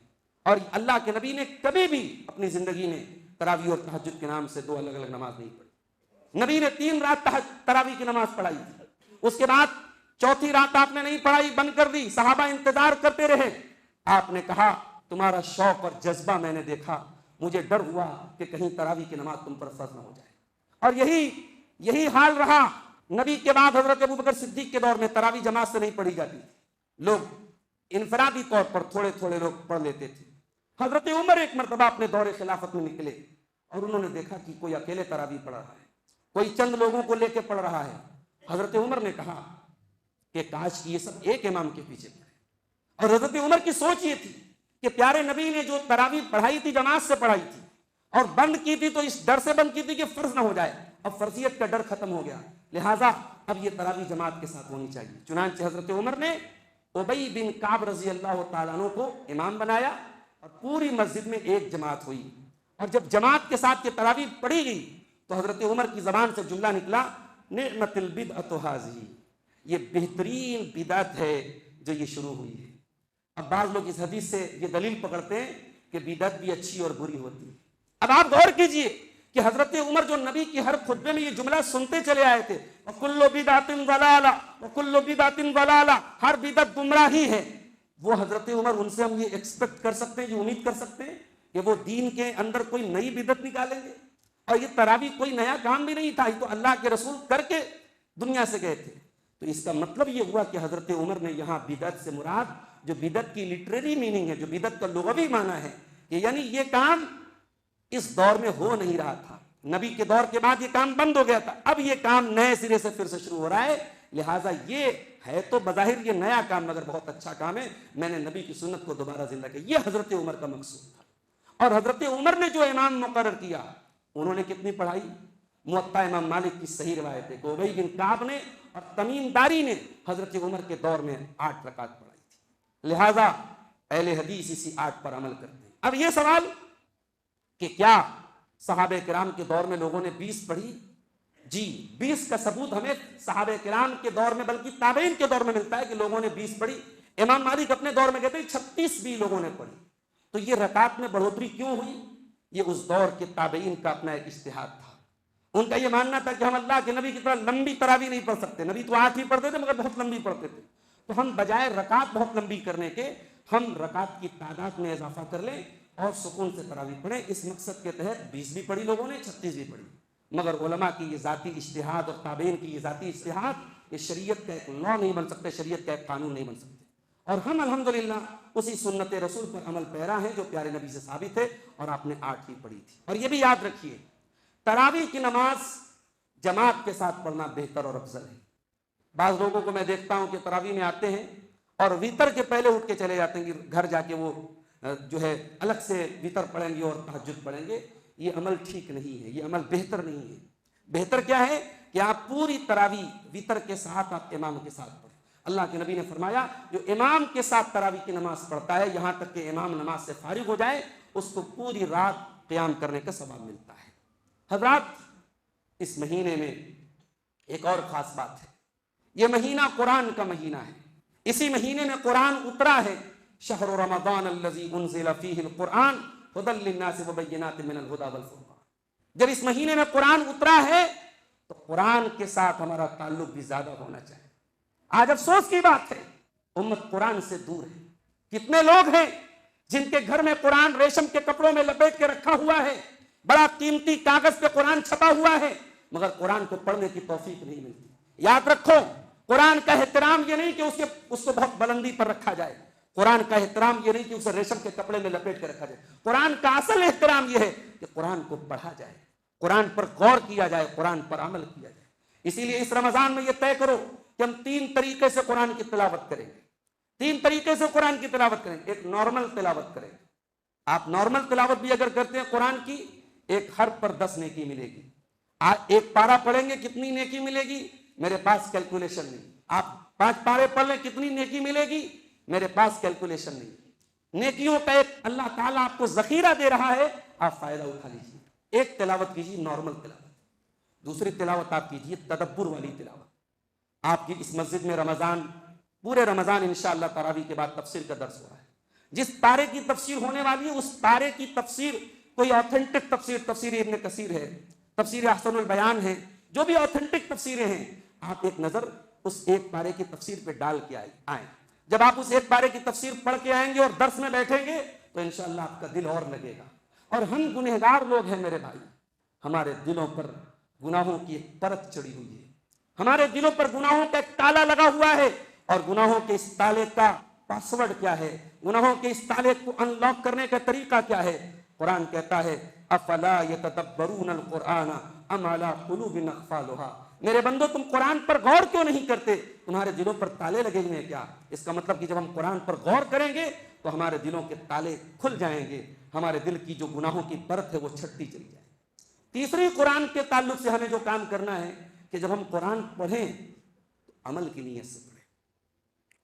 اور اللہ کے نبی نے کبھی بھی اپنی زندگی میں تراویح اور تہجد کے نام سے 2 الگ الگ نماز نہیں پڑھی. نبی نے 3 رات تراویح کی نماز پڑھائی تھی. اس کے بعد 4تھی رات آپ نے نہیں پڑھائی، بند کر دی. صحابہ انتظار کرتے رہے. آپ نے کہا تمہارا شوق اور جذبہ میں نے دیکھا، مجھے ڈر ہوا کہ کہیں تراویح کی نماز تم پر فرض نہ ہو جائے. اور یہی حال رہا. نبی کے بعد حضرت ابوبکر صدیق کے دور میں تراویح جماعت سے نہیں پڑھی جاتی. لوگ انفرادی طور پر تھوڑے تھوڑے لوگ پڑھ لیتے تھے. حضرت عمر ایک مرتبہ اپنے دور خلافت میں نکلے اور انہوں نے دیکھا کہ کوئی اکیلے تراویح پڑھ رہا ہے، کوئی چند لوگوں کو لے کے پڑھ رہا ہے. حضرت عمر نے کہا کہ کاش کی یہ سب ایک امام کے پیچھے پڑھے. اور حضرت عمر کی سوچ یہ تھی کہ پیارے نبی نے جو تراویح پڑھائی تھی جماعت سے پڑھائی تھی اور بند کی تھی تو اس ڈر سے بند کی تھی کہ فرض نہ ہو جائے. اب فرضیت کا ڈر ختم ہو گیا، لہٰذا اب یہ تراویح جماعت کے ساتھ ہونی چاہیے. چنانچہ حضرت عمر نے ابی بن کعب رضی اللہ تعالیٰ عنہ کو امام بنایا اور پوری مسجد میں ایک جماعت ہوئی. اور جب جماعت کے ساتھ یہ تراویح پڑھی گئی تو حضرت عمر کی زبان سے جملہ نکلا نعمت البدعۃ ھذہ. یہ بہترین بدعت ہے جو یہ شروع ہوئی ہے. اب بعض لوگ اس حدیث سے یہ دلیل پکڑتے ہیں کہ بدعت بھی اچھی اور بری ہوتی ہے. اب آپ غور کیجئے کہ حضرت عمر جو نبی کی ہر خطبے میں یہ جملہ سنتے چلے آئے تھے وَكُلُّ بِدْعَةٍ ضَلَالَةٍ وَكُلُّ بِدْعَةٍ ضَلَالَةٍ، ہر بدعت گمراہی ہے. وہ حضرت عمر ان سے ہم یہ ایکسپیکٹ کر سکتے ہیں، یہ امید کر سکتے ہیں کہ وہ دین کے اندر کوئی نئی بدعت نکالیں گے؟ اور یہ تراویح کوئی نیا کام بھی نہیں تھا، یہ تو اللہ کے رسول کر کے دنیا سے گئے تھے. تو اس کا مطلب یہ ہوا کہ حضرت عمر نے یہاں بدعت سے مراد جو بدعت کی لٹریری میننگ ہے، جو بدعت کا لغوی معنی ہے، کہ یعنی یہ کام اس دور میں ہو نہیں رہا تھا. نبی کے دور کے بعد یہ کام بند ہو گیا تھا، اب یہ کام نئے سرے سے پھر سے شروع ہو رہا ہے. لہٰذا یہ ہے تو بظاہر یہ نیا کام مگر بہت اچھا کام ہے. میں نے نبی کی سنت کو دوبارہ زندہ کیا. یہ حضرت عمر کا مقصود تھا. اور حضرت عمر نے جو امام مقرر کیا انہوں نے کتنی پڑھائی؟ موطا امام مالک کی صحیح روایت ہے کہ ابی بن کعب نے اور تمیم داری نے حضرت عمر کے دور میں 8 رکعت پڑھائی تھی. لہٰذا اہل حدیث اسی 8 پر عمل کرتے ہیں. اب یہ سوال کہ کیا صحابہ کرام کے دور میں لوگوں نے 20 پڑھی؟ جی، 20 کا ثبوت ہمیں صحابہ کرام کے دور میں بلکہ تابعین کے دور میں ملتا ہے کہ لوگوں نے 20 پڑھی. امام مالک اپنے دور میں کہتے ہیں 36 بھی لوگوں نے پڑھی. تو یہ رکعت میں بڑھوتری کیوں ہوئی؟ یہ اس دور کے تابعین کا اپنا ایک اجتہاد تھا. ان کا یہ ماننا تھا کہ ہم اللہ کے نبی کی طرح لمبی تراویح نہیں پڑھ سکتے. نبی تو 8 ہی پڑھتے تھے مگر بہت لمبی پڑھتے تھے. تو ہم بجائے رکعت بہت لمبی کرنے کے ہم رکعت کی تعداد میں اضافہ کر لیں اور سکون سے تراویح پڑھیں. اس مقصد کے تحت 20 بھی پڑھی لوگوں نے, 36 بھی پڑھی. مگر علماء کی یہ ذاتی اجتہاد اور تابعین کی یہ ذاتی اجتہاد یہ شریعت کا ایک لا نہیں بن سکتے, شریعت کا ایک قانون نہیں بن سکتے. اور ہم الحمدللہ اسی سنت رسول پر عمل پیرا ہیں جو پیارے نبی سے ثابت ہے, اور آپ نے 8 ہی پڑھی تھی. اور یہ بھی یاد رکھیے تراویح کی نماز جماعت کے ساتھ پڑھنا بہتر اور افضل ہے. بعض لوگوں کو میں دیکھتا ہوں کہ تراویح میں آتے ہیں اور ویتر کے پہلے اٹھ کے چلے جاتے ہیں کہ گھر جا کے وہ جو ہے الگ سے ویتر پڑھیں گے اور تہجد پڑھیں گے. یہ عمل ٹھیک نہیں ہے, یہ عمل بہتر نہیں ہے. بہتر کیا ہے کہ آپ پوری تراویح ویتر کے ساتھ آپ امام کے ساتھ پڑھیں. اللہ کے نبی نے فرمایا جو امام کے ساتھ تراویح کی نماز پڑھتا ہے یہاں تک کہ امام نماز سے فارغ ہو جائے اس کو پوری رات قیام کرنے کا ثواب ملتا ہے. حضرات, اس مہینے میں ایک اور خاص بات ہے. یہ مہینہ قرآن کا مہینہ ہے. اسی مہینے میں قرآن اترا ہے. شہر رمضان الذی انزل فیہ القرآن ھدی للناس وبینات من الھدی والفرقان. جب اس مہینے میں قرآن اترا ہے تو قرآن کے ساتھ ہمارا تعلق بھی زیادہ ہونا چاہیے. آج افسوس کی بات ہے امت قرآن سے دور ہے. کتنے لوگ ہیں جن کے گھر میں قرآن ریشم کے کپڑوں میں لپیٹ کے رکھا ہوا ہے, بڑا قیمتی کاغذ پہ قرآن چھپا ہوا ہے, مگر قرآن کو پڑھنے کی توفیق نہیں ملتی. یاد رکھو قرآن کا احترام یہ نہیں کہ اس کو بہت بلندی پر رکھا جائے. قرآن کا احترام یہ نہیں کہ اسے ریشم کے کپڑے میں لپیٹ کے رکھا جائے. قرآن کا اصل احترام یہ ہے کہ قرآن کو پڑھا جائے, قرآن پر غور کیا جائے, قرآن پر عمل کیا جائے. اسی لیے اس رمضان میں یہ طے کرو کہ ہم 3 طریقے سے قرآن کی تلاوت کریں گے. 3 طریقے سے قرآن کی تلاوت کریں گے. ایک نارمل تلاوت کریں گے. آپ نارمل تلاوت بھی اگر کرتے ہیں قرآن کی, ایک حرف پر 10 نیکی ملے گی. ایک پارہ پڑھیں گے کتنی نیکی ملے گی میرے پاس کیلکولیشن نہیں. آپ 5 پارے پڑھ لیں کتنی نیکی ملے گی میرے پاس کیلکولیشن نہیں. نیکیوں کا ایک اللہ تعالیٰ آپ کو ذخیرہ دے رہا ہے, آپ فائدہ اٹھا لیجیے. ایک تلاوت کیجیے نارمل تلاوت. دوسری تلاوت آپ کیجیے تدبر والی تلاوت. آپ کی اس مسجد میں پورے رمضان انشاءاللہ تراویح کے بعد تفسیر کا درس ہو رہا ہے. جس پارے کی تفسیر ہونے والی ہے اس پارے کی تفسیر کوئی آتھینٹک تفسیر ابن کثیر ہے, تفسیر احسن البیان ہے, جو بھی آتھینٹک تفسیریں ہیں آپ ایک نظر اس ایک پارے کی تفسیر پہ ڈال کے آئیں. جب آپ اس ایک پارے کی تفسیر پڑھ کے آئیں گے اور درس میں بیٹھیں گے تو انشاءاللہ آپ کا دل اور لگے گا. اور ہم گنہگار لوگ ہیں میرے بھائی, ہمارے دلوں پر گناہوں کی ایک پرت چڑھی ہوئی ہے. ہمارے دلوں پر گناہوں کا ایک تالا لگا ہوا ہے, اور گناہوں کے اس تالے کا پاسورڈ کیا ہے, گناہوں کے اس تالے کو ان لاک کرنے کا طریقہ کیا ہے؟ قرآن کہتا ہے افلا یتدبرون القرآن ام علی قلوب اقفالها. میرے بندو تم قرآن پر غور کیوں نہیں کرتے؟ تمہارے دلوں پر تالے لگے ہوئے ہیں کیا؟ اس کا مطلب کہ جب ہم قرآن پر غور کریں گے تو ہمارے دلوں کے تالے کھل جائیں گے, ہمارے دل کی جو گناہوں کی پرت ہے وہ چھٹتی چلی جائے. تیسری قرآن کے تعلق سے ہمیں جو کام کرنا ہے کہ جب ہم قرآن پڑھیں تو عمل کی نیت سے پڑھیں.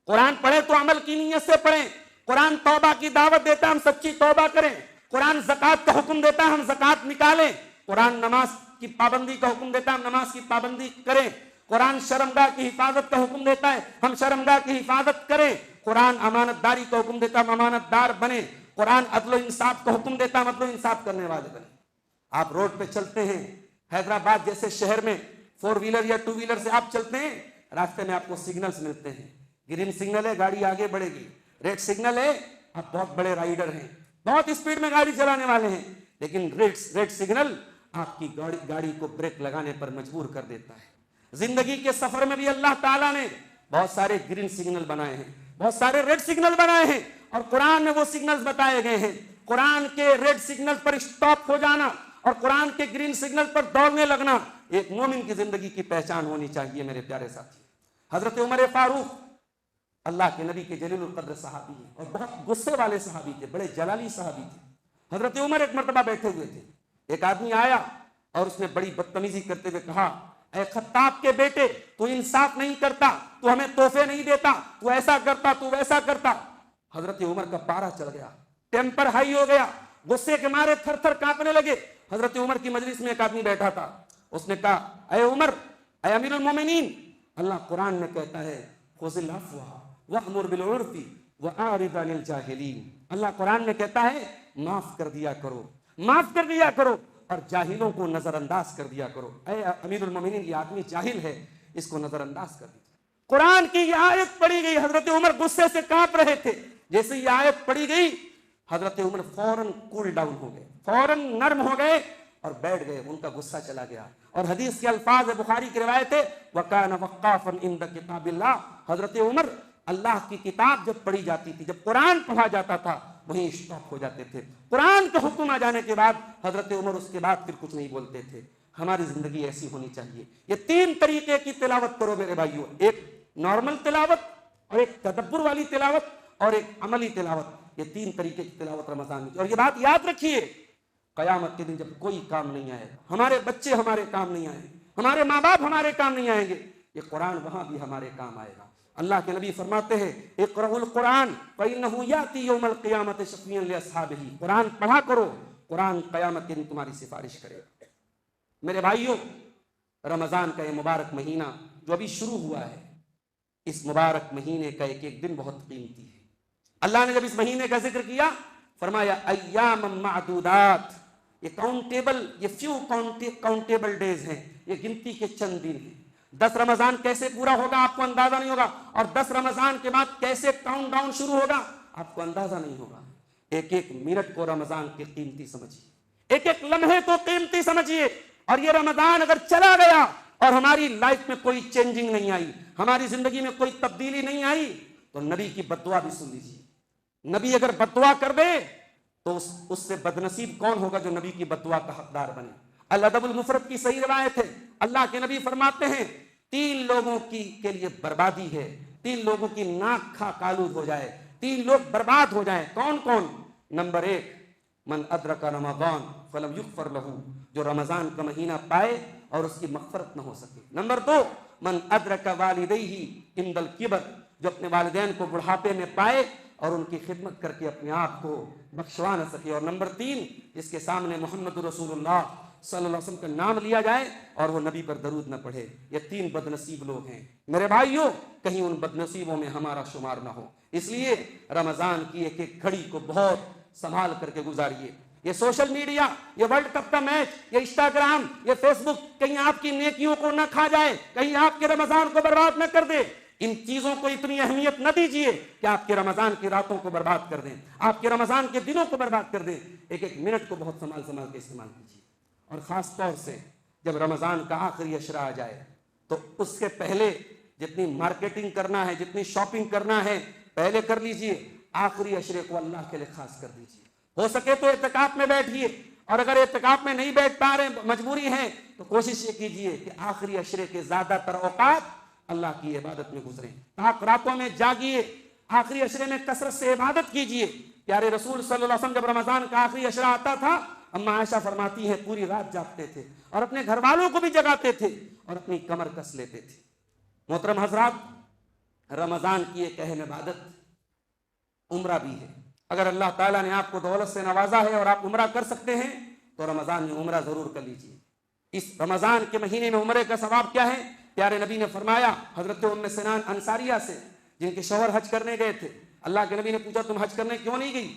قرآن پڑھیں تو عمل کی نیت سے پڑھیں. قرآن توبہ کی دعوت دیتا ہے, ہم سچی توبہ کریں. قرآن زکوٰۃ کا حکم دیتا ہے, ہم زکوٰۃ نکالیں. قرآن نماز کی پابندی کا حکم دیتا ہے, ہم نماز کی پابندی کریں. قرآن شرمگاہ کی حفاظت کا حکم دیتا ہے, ہم شرمگاہ کی حفاظت کریں. قرآن امانت داری کا حکم دیتا ہے, ہم امانت دار بنیں. قرآن عدل و انصاف کا حکم دیتا ہے, ہم عدل و انصاف کرنے والے بنیں. آپ روڈ پہ چلتے ہیں, حیدرآباد جیسے شہر میں 4 ویلر یا 2 ویلر سے آپ چلتے ہیں, راستے میں آپ کو سگنلز ملتے ہیں. گرین سگنل ہے گاڑی آگے بڑھے گی, ریڈ سگنل ہے آپ بہت بڑے رائڈر ہیں, بہت اسپیڈ میں گاڑی چلانے والے ہیں, لیکن ریڈ سگنل آپ کی گاڑی کو بریک لگانے پر مجبور کر دیتا ہے. زندگی کے سفر میں بھی اللہ تعالیٰ نے بہت سارے گرین سگنل بنائے ہیں, بہت سارے ریڈ سگنل بنائے ہیں, اور قرآن میں وہ سگنلز بتائے گئے ہیں. قرآن کے ریڈ سگنل پر اسٹاپ ہو جانا اور قرآن کے گرین سگنل پر دوڑنے لگنا ایک مومن کی زندگی کی پہچان ہونی چاہیے میرے پیارے ساتھی. حضرت عمر فاروق اللہ کے نبی کے جلیل القدر صحابی ہیں اور بہت غصے والے صحابی تھے, بڑے جلالی صحابی تھے. حضرت عمر ایک مرتبہ بیٹھے ہوئے تھے, ایک آدمی آیا اور اس نے بڑی بدتمیزی کرتے ہوئے کہا, اے خطاب کے بیٹے تو انصاف نہیں کرتا, تو ہمیں تحفے نہیں دیتا, تو ایسا کرتا تو ویسا کرتا. حضرت عمر کا پارا چڑھ گیا, ٹیمپر ہائی ہو گیا, غصے کے مارے تھر تھر کانپنے لگے. حضرت عمر کی مجلس میں ایک آدمی بیٹھا تھا, اس نے کہا اے عمر, اے امیر المومنین, اللہ قرآن میں کہتا ہے خذ العفو وَأْمُرْ بِالْعُرْفِ وَأَعْرِضْ عَنِ الْجَاهِلِينَ۔ اللہ قرآن میں کہتا ہے معاف کر دیا کرو، معاف کر دیا کرو، اور جاہلوں کو نظر انداز کر دیا کرو۔ اے امیر المومنین، یہ آدمی جاہل ہے، اس کو نظر انداز کر دیجیے۔ قرآن کی یہ آیت پڑھی گئی، حضرت عمر غصے سے کانپ رہے تھے۔ جیسے یہ آیت پڑھی گئی، حضرت عمر فوراً کول ڈاؤن ہو گئے، فوراً نرم ہو گئے اور بیٹھ گئے، ان کا غصہ چلا گیا۔ اور حدیث کے الفاظ ہے، بخاری کی روایت ہے، وَكَانَ وَقَّافًا عِندَ كِتَابِ اللَّهِ۔ حضرت عمر اللہ کی کتاب جب پڑھی جاتی تھی، جب قرآن پڑھا جاتا تھا، وہیں اسٹاپ ہو جاتے تھے۔ قرآن کا حکم آ جانے کے بعد حضرت عمر اس کے بعد پھر کچھ نہیں بولتے تھے۔ ہماری زندگی ایسی ہونی چاہیے۔ یہ تین طریقے کی تلاوت کرو میرے بھائیوں، ایک نارمل تلاوت، اور ایک تدبر والی تلاوت، اور ایک عملی تلاوت۔ یہ تین طریقے کی تلاوت رمضان میں۔ اور یہ بات یاد رکھیے، قیامت کے دن جب کوئی کام نہیں آئے، ہمارے بچے ہمارے کام نہیں آئیں، ہمارے ماں باپ ہمارے کام نہیں آئیں گے، یہ قرآن وہاں بھی ہمارے کام آئے گا۔ اللہ کے نبی فرماتے ہیں اقرؤوا القرآن فإنہ یأتی یوم القیامۃ شفیعا لأصحابہ۔ قرآن پڑھا کرو، قرآن قیامت کے دن تمہاری سفارش کرے گا۔ میرے بھائیوں، رمضان کا یہ مبارک مہینہ جو ابھی شروع ہوا ہے، اس مبارک مہینے کا ایک ایک دن بہت قیمتی ہے۔ اللہ نے جب اس مہینے کا ذکر کیا، فرمایا ایام معدودات، یہ کاؤنٹیبل، یہ فیو کاؤنٹیبل ڈیز ہیں، یہ گنتی کے چند دن ہیں۔ 10 رمضان کیسے پورا ہوگا آپ کو اندازہ نہیں ہوگا، اور 10 رمضان کے بعد کیسے کاؤنٹ ڈاؤن شروع ہوگا آپ کو اندازہ نہیں ہوگا۔ ایک ایک منٹ کو رمضان کی قیمتی سمجھیے، ایک ایک لمحے کو قیمتی سمجھیے۔ اور یہ رمضان اگر چلا گیا اور ہماری لائف میں کوئی چینجنگ نہیں آئی، ہماری زندگی میں کوئی تبدیلی نہیں آئی، تو نبی کی بددعا بھی سن لیجیے۔ نبی اگر بددعا کر دے تو اس سے بدنصیب کون ہوگا جو نبی کی بددعا کا حقدار بنے۔ الادب المفرد کی صحیح روایت ہے، اللہ کے نبی فرماتے ہیں 3 لوگوں کے لیے بربادی ہے، 3 لوگوں کی ناک کھا کالود ہو جائے، 3 لوگ برباد ہو جائیں۔ کون کون؟ نمبر 1، من ادرک رمضان فلم یغفر لہ، جو رمضان کا مہینہ پائے اور اس کی مغفرت نہ ہو سکے۔ نمبر 2، من ادرک والدیہ عند الکبر، جو اپنے والدین کو بڑھاپے میں پائے اور ان کی خدمت کر کے اپنے آپ کو بخشوا نہ سکے۔ اور نمبر 3، جس کے سامنے محمد رسول اللہ صلی اللہ علیہ وسلم کا نام لیا جائے اور وہ نبی پر درود نہ پڑھے۔ یہ 3 بدنصیب لوگ ہیں میرے بھائیوں، کہیں ان بدنصیبوں میں ہمارا شمار نہ ہو۔ اس لیے رمضان کی ایک ایک گھڑی کو بہت سنبھال کر کے گزاریے۔ یہ سوشل میڈیا، یہ ورلڈ کپ کا میچ، یہ انسٹاگرام، یہ فیس بک کہیں آپ کی نیکیوں کو نہ کھا جائے، کہیں آپ کے رمضان کو برباد نہ کر دے۔ ان چیزوں کو اتنی اہمیت نہ دیجیے کہ آپ کے رمضان کی راتوں کو برباد کر دیں، آپ کے رمضان کے دنوں کو برباد کر دیں۔ ایک ایک منٹ کو بہت سنبھال کے استعمال کیجیے۔ اور خاص طور سے جب رمضان کا آخری عشرہ آ جائے تو اس سے پہلے جتنی مارکیٹنگ کرنا ہے، جتنی شاپنگ کرنا ہے، پہلے کر لیجئے۔ آخری عشرے کو اللہ کے لیے خاص کر دیجئے۔ ہو سکے تو اعتکاف میں بیٹھیے، اور اگر اعتکاف میں نہیں بیٹھ پا رہے، مجبوری ہے، تو کوشش یہ کیجئے کہ آخری عشرے کے زیادہ تر اوقات اللہ کی عبادت میں گزریں۔ تاک راتوں میں جاگیے، آخری عشرے میں کثرت سے عبادت کیجئے۔ پیارے رسول صلی اللہ علیہ وسلم جب رمضان کا آخری عشرہ آتا تھا، اما عائشہ فرماتی ہیں پوری رات جاگتے تھے اور اپنے گھر والوں کو بھی جگاتے تھے اور اپنی کمر کس لیتے تھے۔ محترم حضرات، رمضان کی ایک اہم عبادت عمرہ بھی ہے۔ اگر اللہ تعالیٰ نے آپ کو دولت سے نوازا ہے اور آپ عمرہ کر سکتے ہیں تو رمضان میں عمرہ ضرور کر لیجیے۔ اس رمضان کے مہینے میں عمرے کا ثواب کیا ہے؟ پیارے نبی نے فرمایا حضرت ام سنان انصاریہ سے، جن کے شوہر حج کرنے گئے تھے، اللہ کے نبی نے پوچھا تم حج کرنے کیوں نہیں گئی؟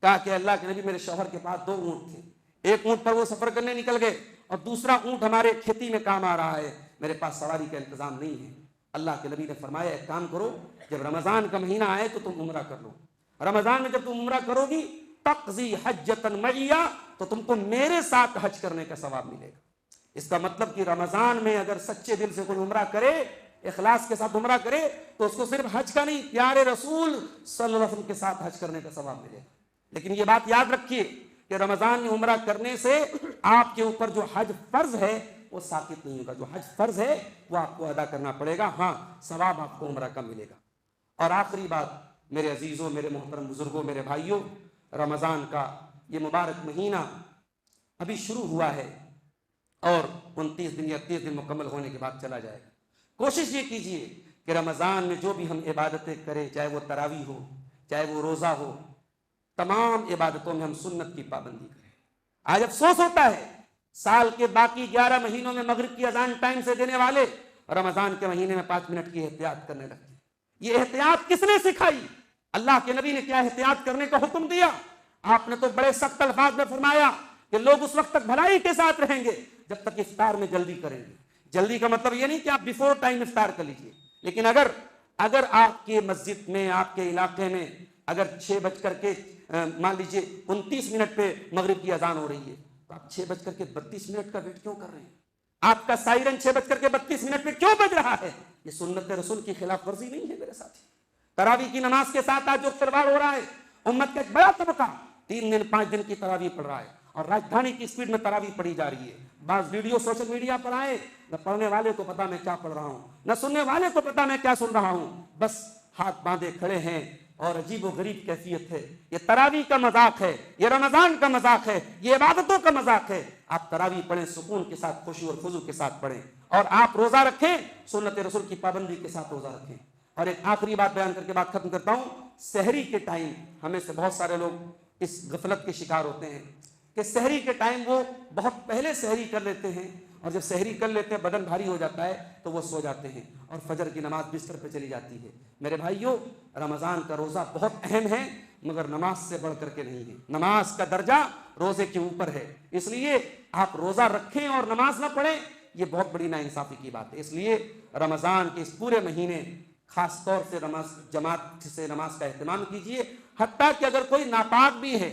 کہا کہ اللہ کے نبی میرے شوہر کے پاس 2 اونٹ تھے، ایک اونٹ پر وہ سفر کرنے نکل گئے اور دوسرا اونٹ ہمارے کھیتی میں کام آ رہا ہے، میرے پاس سواری کا انتظام نہیں ہے۔ اللہ کے نبی نے فرمایا ایک کام کرو، جب رمضان کا مہینہ آئے تو تم عمرہ کر لو۔ رمضان میں جب تم عمرہ کرو گی تقضی حجۃ معی، تو تم کو میرے ساتھ حج کرنے کا ثواب ملے گا۔ اس کا مطلب کہ رمضان میں اگر سچے دل سے کوئی عمرہ کرے، اخلاص کے ساتھ عمرہ کرے، تو اس کو صرف حج کا نہیں، پیارے رسول صلی اللہ علیہ وسلم کے ساتھ حج کرنے کا ثواب ملے گا۔ لیکن یہ بات یاد رکھیے کہ رمضان میں عمرہ کرنے سے آپ کے اوپر جو حج فرض ہے وہ ساقط نہیں ہوگا۔ جو حج فرض ہے وہ آپ کو ادا کرنا پڑے گا، ہاں ثواب آپ کو عمرہ کا ملے گا۔ اور آخری بات میرے عزیزوں، میرے محترم بزرگوں، میرے بھائیوں، رمضان کا یہ مبارک مہینہ ابھی شروع ہوا ہے اور 29 دن یا 30 دن مکمل ہونے کے بعد چلا جائے گا۔ کوشش یہ کیجئے کہ رمضان میں جو بھی ہم عبادتیں کریں، چاہے وہ تراویح ہو، چاہے وہ روزہ ہو، تمام عبادتوں میں ہم سنت کی پابندی کریں۔ آج افسوس ہوتا ہے سال کے باقی 11 مہینوں میں مغرب کی اذان ٹائم سے دینے والے رمضان کے مہینے میں 5 منٹ کی احتیاط کرنے لگتے ہیں۔ یہ احتیاط کس نے سکھائی؟ اللہ کے نبی نے کیا احتیاط کرنے کا حکم دیا؟ آپ نے تو بڑے سخت الفاظ میں فرمایا کہ لوگ اس وقت تک بھلائی کے ساتھ رہیں گے جب تک افطار میں جلدی کریں گے۔ جلدی کا مطلب یہ نہیں کہ آپ بیفور ٹائم افطار کر لیجئے، لیکن اگر آپ کے مسجد میں، آپ کے علاقے میں اگر 6 مان لیجئے 29 پہ مغرب کی اذان ہو رہی ہے، تو آپ 6:32 کا ویٹ کیوں کر رہے ہیں؟ آپ کا سائرن 6:32 پہ کیوں بج رہا ہے؟ یہ سنت رسول کی خلاف ورزی نہیں ہے میرے ساتھی۔ تراویح کی نماز کے ساتھ آج جو کھلواڑ ہو رہا ہے، امت کا ایک بڑا طبقہ 3 دن 5 دن کی تراویح پڑھ رہا ہے، اور راجدھانی کی سپیڈ میں تراویح پڑھی جا رہی ہے۔ بعض ویڈیو سوشل میڈیا پر آئے، نہ پڑھنے والے کو پتا میں کیا پڑھ رہا ہوں، نہ سننے والے کو پتا میں کیا سن رہا ہوں، بس ہاتھ باندھے کھڑے ہیں، اور عجیب و غریب کیفیت ہے۔ یہ تراویح کا مذاق ہے، یہ رمضان کا مذاق ہے، یہ عبادتوں کا مذاق ہے۔ آپ تراویح پڑھیں، سکون کے ساتھ، خشوع اور خضوع کے ساتھ پڑھیں، اور آپ روزہ رکھیں، سنت رسول کی پابندی کے ساتھ روزہ رکھیں۔ اور ایک آخری بات بیان کر کے بات ختم کرتا ہوں۔ سحری کے ٹائم ہمیں سے بہت سارے لوگ اس غفلت کے شکار ہوتے ہیں کہ سحری کے ٹائم وہ بہت پہلے سحری کر لیتے ہیں، اور جب سحری کر لیتے ہیں بدن بھاری ہو جاتا ہے تو وہ سو جاتے ہیں، اور فجر کی نماز بستر پہ چلی جاتی ہے۔ میرے بھائیوں، رمضان کا روزہ بہت اہم ہے، مگر نماز سے بڑھ کر کے نہیں ہے۔ نماز کا درجہ روزے کے اوپر ہے، اس لیے آپ روزہ رکھیں اور نماز نہ پڑھیں، یہ بہت بڑی ناانصافی کی بات ہے۔ اس لیے رمضان کے اس پورے مہینے خاص طور سے جماعت سے نماز کا اہتمام کیجئے، حتیٰ کہ اگر کوئی ناپاک بھی ہے،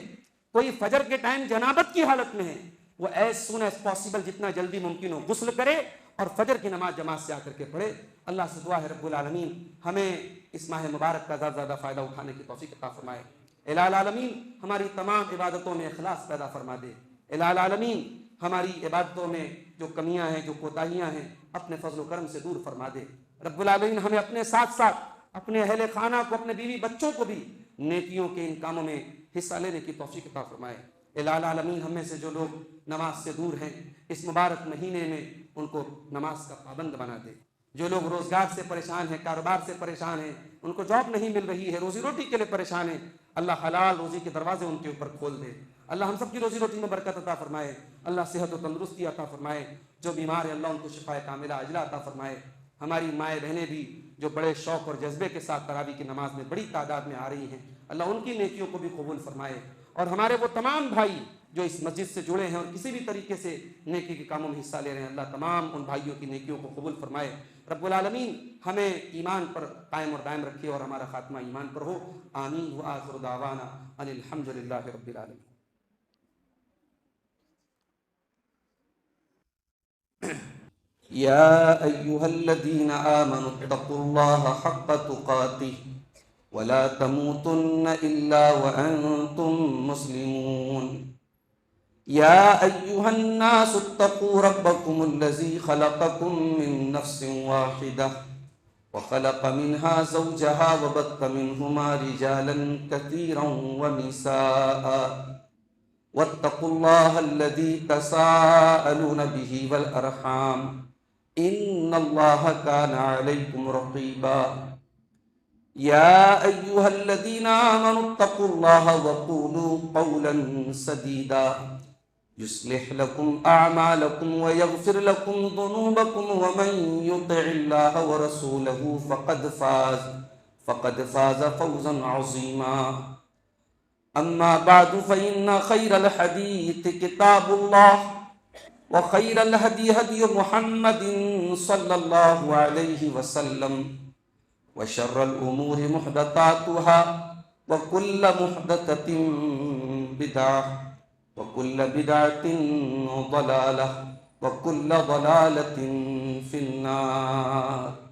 کوئی فجر کے ٹائم جنابت کی حالت میں ہے، وہ ایز سون ایز پاسبل، جتنا جلدی ممکن ہو غسل کرے اور فجر کی نماز جماعت سے آ کر کے پڑھے۔ اللہ سے دعا ہے رب العالمین ہمیں اس ماہ مبارک کا زیادہ فائدہ اٹھانے کی توفیق عطا فرمائے۔ الہ العالمین ہماری تمام عبادتوں میں اخلاص پیدا فرما دے۔ الہ العالمین ہماری عبادتوں میں جو کمیاں ہیں، جو کوتاہیاں ہیں، اپنے فضل و کرم سے دور فرما دے۔ رب العالمین ہمیں اپنے ساتھ ساتھ اپنے اہل خانہ کو، اپنے بیوی بچوں کو بھی نیکیوں کے ان کاموں میں حصہ لینے کی توفیق عطا فرمائے۔ الہ العالمین ہم میں سے جو لوگ نماز سے دور ہیں، اس مبارک مہینے میں ان کو نماز کا پابند بنا دے۔ جو لوگ روزگار سے پریشان ہیں، کاروبار سے پریشان ہیں، ان کو جاب نہیں مل رہی ہے، روزی روٹی کے لیے پریشان ہیں، اللہ حلال روزی کے دروازے ان کے اوپر کھول دے۔ اللہ ہم سب کی روزی روٹی میں برکت عطا فرمائے، اللہ صحت و تندرستی عطا فرمائے۔ جو بیمار ہیں اللہ ان کو شفائے کاملہ عاجلہ عطا فرمائے۔ ہماری مائیں بہنیں بھی جو بڑے شوق اور جذبے کے ساتھ تراویح کی نماز میں بڑی تعداد میں آ رہی ہیں، اللہ ان کی نیکیوں کو بھی قبول فرمائے۔ اور ہمارے وہ تمام بھائی جو اس مسجد سے جڑے ہیں اور کسی بھی طریقے سے نیکی کے کاموں میں حصہ لے رہے ہیں، اللہ تمام ان بھائیوں کی نیکیوں کو قبول فرمائے۔ رب العالمین ہمیں ایمان پر قائم اور دائم رکھے اور ہمارا خاتمہ ایمان پر ہو۔ آمین وآخر دعوانا ان الحمد للہ رب العالمین۔ يا أيها الذين آمنوا اتقوا الله حق تقاته ولا تموتن إلا وأنتم مسلمون يا أيها الناس اتقوا ربكم الذي خلقكم من نفس واحدة وخلق منها زوجها وبث منهما رجالا كثيرا ونساء واتقوا الله الذي تساءلون به والأرحام إن الله كان عليكم رقيبا يا أيها الذين آمنوا اتقوا الله وقولوا قولا سديدا يصلح لكم أعمالكم ويغفر لكم ذنوبكم ومن يطع الله ورسوله فقد فاز فوزا عظيما أما بعد فإن خير الحديث كتاب الله وخير الهدي هدي محمد صلى الله عليه وسلم وشر الأمور محدثاتها وكل محدثة بدعة وكل بدعة ضلالة وكل ضلالة في النار۔